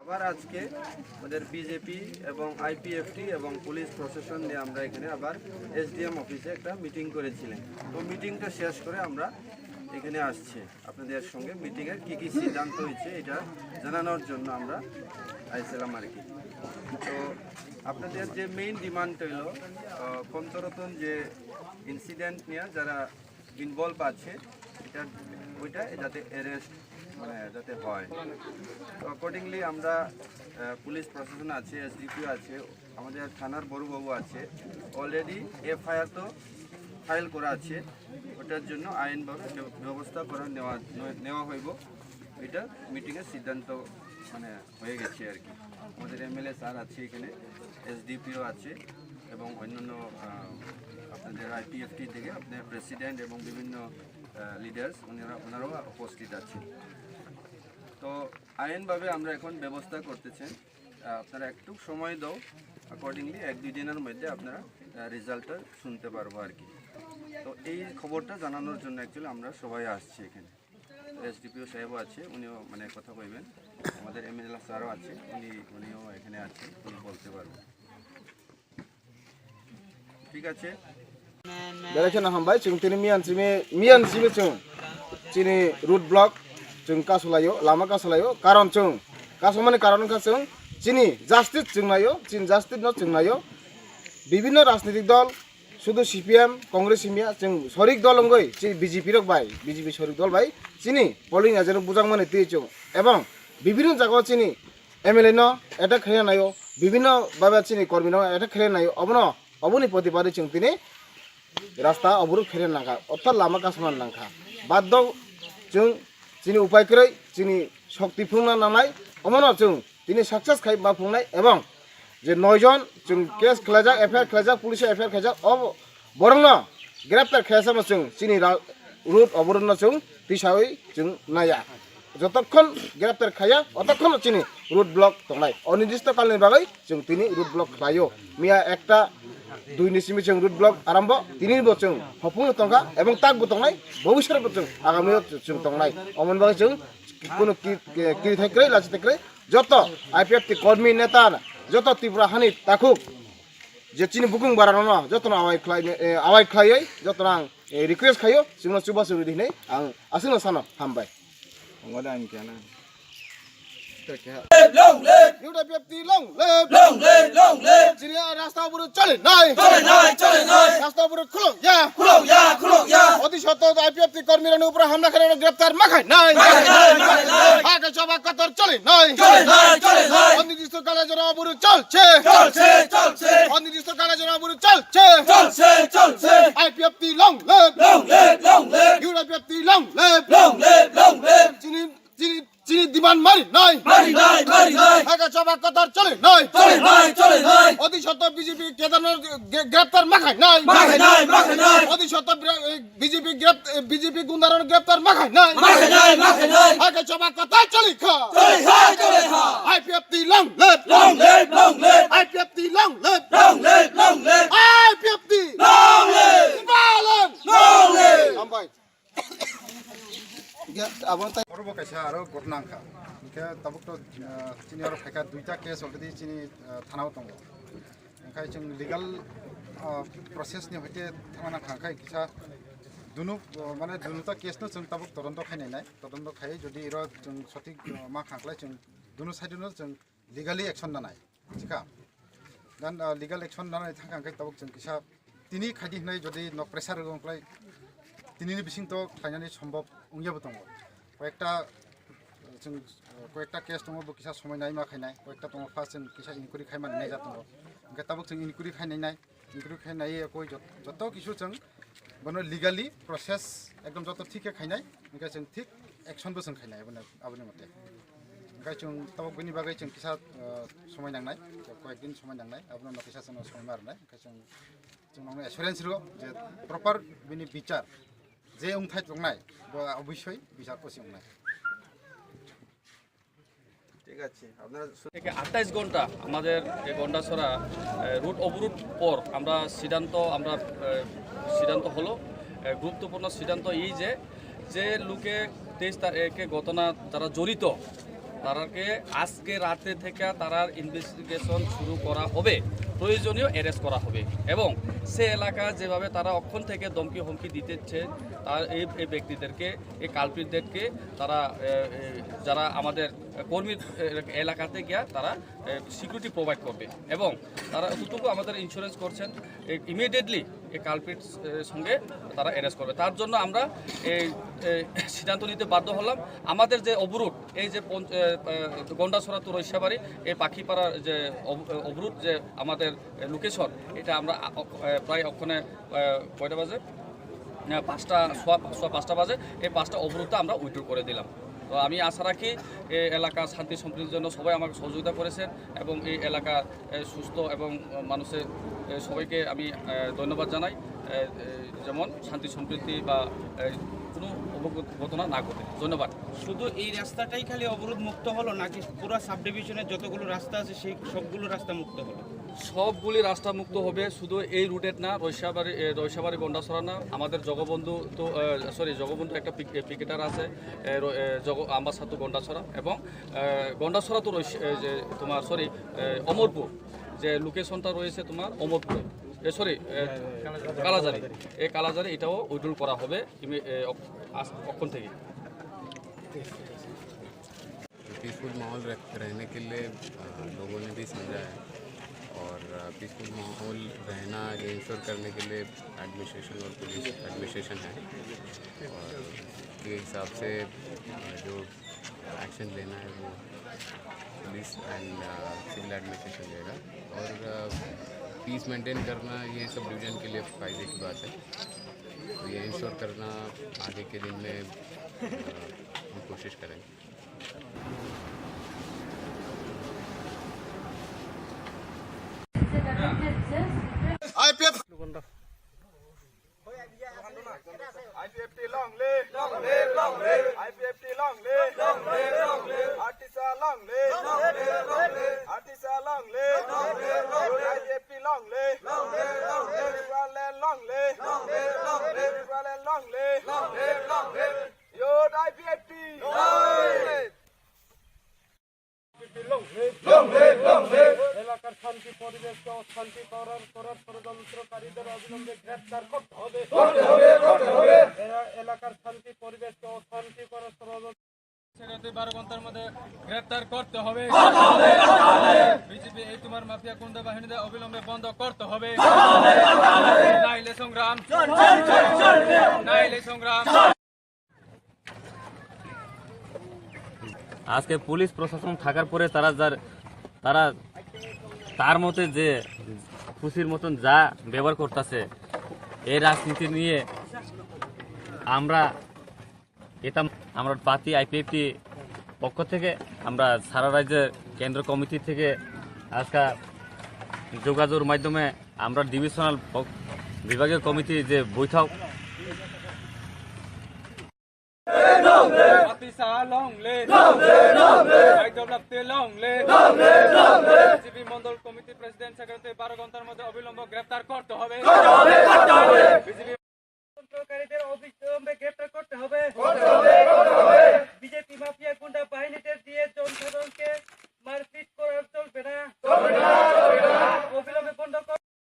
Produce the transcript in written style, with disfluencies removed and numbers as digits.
আবার আজকে আমাদের বিজেপি এবং আইপিএফটি এবং পুলিশ প্রশাসন নিয়ে আমরা এখানে আবার এসডিএম অফিসে একটা মিটিং করেছিলেন। তো মিটিংটা শেষ করে আমরা এখানে আসছি আপনাদের সঙ্গে মিটিংয়ের কী কী সিদ্ধান্ত হয়েছে এটা জানানোর জন্য আমরা আইছিলাম আর কি। তো আপনাদের যে মেইন ডিমান্ড হইল পঞ্চরতন যে ইনসিডেন্ট নিয়ে যারা ইনভলভ আছে ওইটা যাতে অ্যারেস্ট যাতে হয়। তো অ্যাকর্ডিংলি আমরা পুলিশ প্রশাসন আছে, এসডিপিও আছে, আমাদের থানার বড়বাবু আছে, অলরেডি এফআইআর তো ফাইল করা আছে। ওটার জন্য আইনভাবে ব্যবস্থা করা নেওয়া হইব। এটা মিটিংয়ের সিদ্ধান্ত হয়ে গেছে আর কি। আমাদের এমএলএ স্যার আছে এখানে, এসডিপিও আছে এবং অন্যান্য আপনাদের আইপিএফটি থেকে আপনার প্রেসিডেন্ট এবং বিভিন্ন লিডার্স ওনারাও উপস্থিত আছেন। তো আইনভাবে আমরা এখন ব্যবস্থা করতেছেন। আপনারা একটু সময় দাও, অ্যাকর্ডিংলি 1-2 দিনের মধ্যে আপনারা রেজাল্টটা শুনতে পারবো আর কি। তো এই খবরটা জানানোর জন্য অ্যাকচুয়ালি আমরা সবাই আসছি এখানে। এসডিপিও সাহেবও আছে, উনিও কথা কইবেন। আমাদের এমএলএ স্যারও আছে, উনিও এখানে আছে, উনি বলতে পারবেন। ঠিক আছে। Direction hambai chung tini mian sime chung chini root block chung kasulayo lama kasulayo karon chung kasumani karon ka chung chini justice chung nayo chin justice no chung nayo bibhinno rajnitik dol শুধু CPM Congress ইমিয়া जों সরিক দল অঙ্গই BJP rock ভাই BJP সরিক দল ভাই চিনি polling agent বুজাং মানে তিচং এবং বিভিন্ন জায়গা চিনি এমএলএ ন এটা খেলে নাইও বিভিন্ন ভাবে চিনি কর্মী ন এটা খেলে নাইও অবনি প্রতিবাদী जों তিনি রাস্তা অবরোধ খেলে নাখা অর্থাৎ লামা কাসমান নাখা বাধ্য जों চিনি উপায় করে চিনি শক্তি ফুংনা নানাই অমন जों তিনি সাকসেস খাই বা ফুংনাই এবং যে 9 জন जों কেস খেলাজাক এফআইআর খেলাজাক পুলিশে এফআইআর খেলাজাক বরং গ্রেপ্তার খেলাসামা जों চিনি রুট অবরোধ जों দিশাই जों নায়া যতক্ষণ গ্রেপ্তার খায়া অতক্ষণ চিনি রুট ব্লক তংলাই অনির্দিষ্টকালনি বাগৈ जों তিনি রুট ব্লক খায়ো মিয়া একটা 2 নিসিমি जों রুট ব্লক আরম্ভ 3 বছর হপুং তংকা এবং তাক বতংলাই ভবিষ্যৎ বছর আগামী जों তংলাই অমন বাগৈ जों কোনো কি থাকরে লাচি থাকরে যত আইপিএফটি কর্মী নেতা যত ত্রিপুরা হানি তাকুক যে চিনি বুকিং বাড়ানো না যত আওয়াই খাই যত আং রিকুয়েস্ট খাইও जोंनो सुबा सुबि दिनै आं आसिनो सानो हामबाय ngada ang kana long live UWPT long live চিনি রাস্তা উপরে চলে নাই রাস্তা উপরে খুলো ইয়া অধিশত আইপিএফটি কর্মীদের উপরে হামলা করে গ্রেফতার মাখায় নাই আগে সভা কতর চলে নাই অনির্দিষ্ট কালে জন্য অবরোধ চলছে অনির্দিষ্ট কালে জন্য অবরোধ চলছে IPFT long live IPFT long live চিনি দিবান মারি নাই আগে সভা কতর চলে নাই অধিশত বিজেপি কেদারনাথ গ্রেফতার মাখায় নাই অধিশত বিজেপি গুন্ডার গ্রেফতার মাখায় নাই আগে সভা কতর চলে খা IPFT long live IPFT long live IPFT long live আমবাই পূর্ব কাইসা আরো ঘটনাঙ্কা ওকে তাবুক তো চিনি আরো ফাইকা 2টা কেস অলরেডি চিনি থানাও দङ ओंखाय जों लिगाल प्रसेसनि हयते थांना खांखाय किसा दुनुता केसनो जों ताबुक तदन्त खाय जुदि इरो जों सठिक मा खांख्लाय जों दुनु साइडनो जों लिगाली एक्शन नानाय थिका दान लिगाल एक्शन नानाय थांखांखाय ताबुक जों किसा तिनि खायदि हनाय जुदि न प्रेसार गंख्लाय तिनिनि बिसिंथ खायनानै सम्भव उंयाबो दङ কয়েকটা কেস दङ किसा समायनाय मा खायनाय कয়েকটা दङ फार्स्ट जों किसा इनकुरि खायमान नाय जात दङ ओंखाय ताबुक जों इनकुरि खायनाय कोइ जत किसु जों बनो लिगाली प्रसेस एकदम जत ठीके खायनाय ओंखाय जों ठीक एक्शनबो जों खायनाय आबनि मते ओंखाय जों ताबुक बेनि बागै जों किसा समायनांनाय कয়েকদিন समायनांनाय आबनो न किसा जों समय मारनाय ओंखाय जों नंनो एसुरेन्स रो जे प्रपार बेनि বিচার যে উংথাই দংনাय অবশ্যই বিচার পসি উংনাय ঠিক আছে। আপনারা থেকে 28 ঘন্টা আমাদের এই গন্ডাছড়া রুট অবরোধ পর সিদ্ধান্ত হলো গুরুত্বপূর্ণ সিদ্ধান্ত এই যে যে লোকে 23 তারিখে ঘটনা যারা জড়িত তারাকে আজকে রাতে থেকে তারার ইনভেস্টিগেশন শুরু করা হবে, প্রয়োজনীয় অ্যারেস্ট করা হবে এবং সে এলাকা যেভাবে তারা অক্ষণ থেকে ধমকি হুমকি দিতেছে তার এই ব্যক্তিদেরকে, এই কালপ্রিটদেরকে তারা যারা আমাদের কর্মী এলাকাতে গিয়া তারা সিকিউরিটি প্রোভাইড করবে এবং তারা যতটুকু আমাদের ইন্স্যুরেন্স করছেন ইমিডিয়েটলি এই কালপ্রিট সঙ্গে তারা অ্যারেস্ট করবে। তার জন্য আমরা এই সিদ্ধান্ত নিতে বাধ্য হলাম। আমাদের যে অবরোধ, এই যে গন্ডাছড়া তো রৈশাবাড়ি এই পাখিপাড়ার যে অবরোধ যে আমাদের লোকেশন, এটা আমরা প্রায় ওখানে কয়টা বাজে 5টা বাজে এই 5টা অবরোধটা আমরা উইথড্র করে দিলাম। তো আমি আশা রাখি এই এলাকার শান্তি সম্প্রীতির জন্য সবাই আমাকে সহযোগিতা করেছেন এবং এই এলাকার সুস্থ এবং মানুষের সবাইকে আমি ধন্যবাদ জানাই, যেমন শান্তি সম্প্রীতি বা কোনো ঘটনা না ঘটে। ধন্যবাদ। শুধু এই রাস্তাটাই খালি অবরোধ মুক্ত হলো নাকি পুরো সাব ডিভিশনের যতগুলো রাস্তা আছে সেই সবগুলো রাস্তা মুক্ত হলো? সবগুলি রাস্তা মুক্ত হবে, শুধু এই রুটের না, রৈশাবাড়ি গন্ডাছড়া না, আমাদের জগবন্ধু তো জগবন্ধু একটা পিকেটার আছে আমবাসা তো গন্ডাছড়া এবং গন্ডাছড়া তো যে তোমার অমরপুর যে লোকেশনটা রয়েছে তোমার অমরপুরে কালাজারি, এই কালাজারি এটাও উইড্রল করা হবে অক্ষণ থেকে। पीसफुल माहौल रहने के लिए लोगों ने भी समझा है और पीसफुल माहौल रहना ये इंश्योर करने के लिए एडमिनिस्ट्रेशन और पुलिस एडमिनिस्ट्रेशन है और के हिसाब से जो एक्शन लेना है वो पुलिस एंड सिविल एडमिनिस्ट्रेशन लेगा और पीस मेंटेन करना ये सब डिवीज़न के लिए फ़ायदे की बात है। तो ये इंश्योर करना आगे के दिन में हम कोशिश करेंगे। IPFT long live, long live, long live. IPFT long live, long live, long live. Artisa long live, long live, long live. Artisa long live, long live, long live. IPFT long live, long live, long live. Israel long live, long live, long live. Israel long live, long live, long live. Youth IPFT long live. এলাকার শান্তি পরিবেশকে অশান্তি করার ষড়যন্ত্রকারীদের অবিলম্বে গ্রেফতার করতে হবে। এলাকার শান্তি পরিবেশকে অশান্তি করার ষড়যন্ত্র 12 ঘন্টার মধ্যে গ্রেফতার করতে হবে। বিজেপি এই তোমার মাফিয়া গুন্ডা বাহিনীদের অবিলম্বে বন্ধ করতে হবে। নাইলে সংগ্রাম, নাইলে সংগ্রাম। আজকে পুলিশ প্রশাসন থাকার পরে তারা তার মতে যে খুশির মতন যা ব্যবহার করতেছে, এই রাজনীতি নিয়ে আমরা পার্টি IPFT পক্ষ থেকে আমরা সারা রাজ্যের কেন্দ্র কমিটি থেকে আজকে যোগাযোগের মাধ্যমে আমরা ডিভিশনাল বিভাগীয় কমিটি যে বৈঠক BJP Mondal committee president secretary 12 ঘন্টার মধ্যে অবিলম্বে গ্রেফতার করতে হবে। বিজেপি অবিলম্বে গ্রেফতার করতে হবে। বিজেপি মাফিয়া গুন্ডা বাহিনীদের দিয়ে জনসাধারণকে মারপিট করা চলবে না, অবিলম্বে বন্ধ